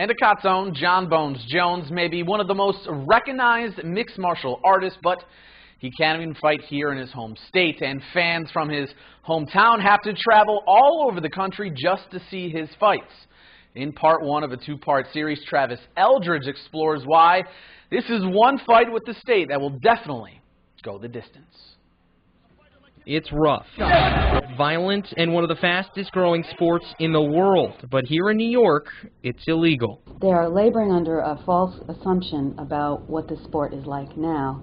Endicott's own Jon Bones Jones may be one of the most recognized mixed martial artists, but he can't even fight here in his home state, and fans from his hometown have to travel all over the country just to see his fights. In part one of a two-part series, Travis Eldridge explores why this is one fight with the state that will definitely go the distance. It's rough, violent, and one of the fastest growing sports in the world. But here in New York, it's illegal. They are laboring under a false assumption about what the sport is like now.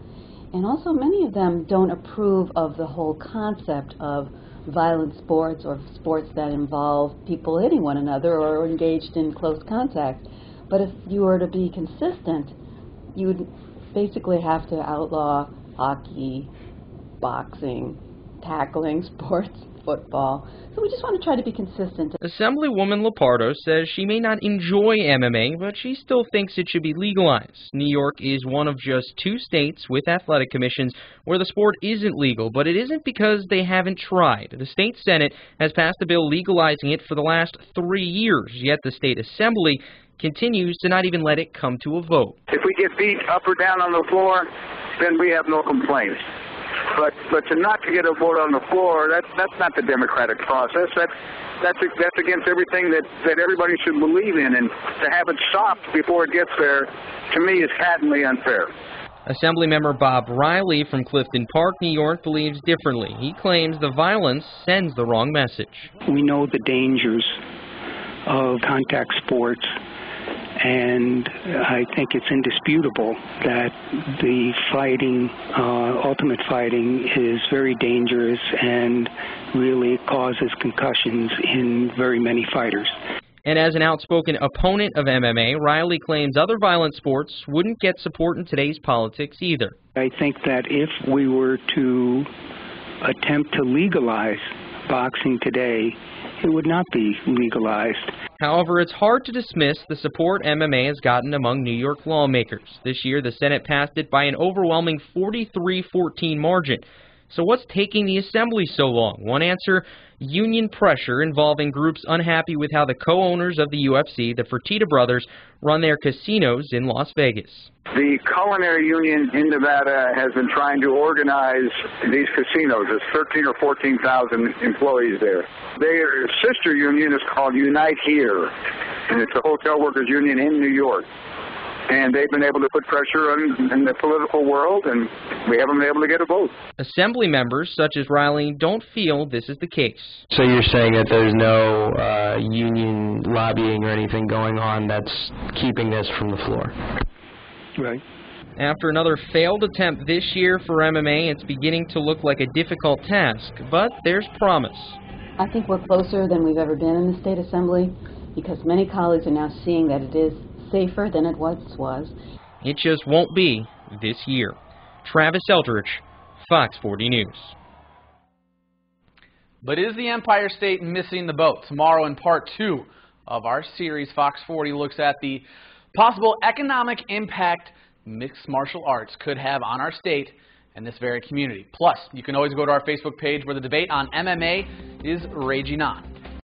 And also many of them don't approve of the whole concept of violent sports or sports that involve people hitting one another or engaged in close contact. But if you were to be consistent, you would basically have to outlaw hockey, boxing, tackling sports, football. So we just want to try to be consistent. Assemblywoman Lupardo says she may not enjoy MMA, but she still thinks it should be legalized. New York is one of just 2 states with athletic commissions where the sport isn't legal, but it isn't because they haven't tried. The state Senate has passed a bill legalizing it for the last 3 years, yet the state assembly continues to not even let it come to a vote. If we get beat up or down on the floor, then we have no complaints. But to not to get a vote on the floor, that's not the democratic process. That's against everything that everybody should believe in, and to have it stopped before it gets there, to me, is patently unfair. Assemblymember Bob Riley from Clifton Park, New York, believes differently. He claims the violence sends the wrong message. We know the dangers of contact sports, and I think it's indisputable that the fighting, ultimate fighting, is very dangerous and really causes concussions in very many fighters. And as an outspoken opponent of MMA, Riley claims other violent sports wouldn't get support in today's politics either. I think that if we were to attempt to legalize boxing today, it would not be legalized. However, it's hard to dismiss the support MMA has gotten among New York lawmakers. This year, the Senate passed it by an overwhelming 43-14 margin. So what's taking the Assembly so long? One answer, union pressure involving groups unhappy with how the co-owners of the UFC, the Fertitta brothers, run their casinos in Las Vegas. The culinary union in Nevada has been trying to organize these casinos. There's 13 or 14,000 employees there. Their sister union is called Unite Here, and it's a hotel workers union in New York. And they've been able to put pressure on the political world, and we haven't been able to get a vote. Assembly members, such as Riley, don't feel this is the case. So you're saying that there's no union lobbying or anything going on that's keeping this from the floor? Right. After another failed attempt this year for MMA, it's beginning to look like a difficult task, but there's promise. I think we're closer than we've ever been in the State Assembly because many colleagues are now seeing that it is safer than it once was. It just won't be this year. Travis Eldridge, Fox 40 News. But is the Empire State missing the boat? Tomorrow in part 2 of our series, Fox 40 looks at the possible economic impact mixed martial arts could have on our state and this very community. Plus, you can always go to our Facebook page where the debate on MMA is raging on.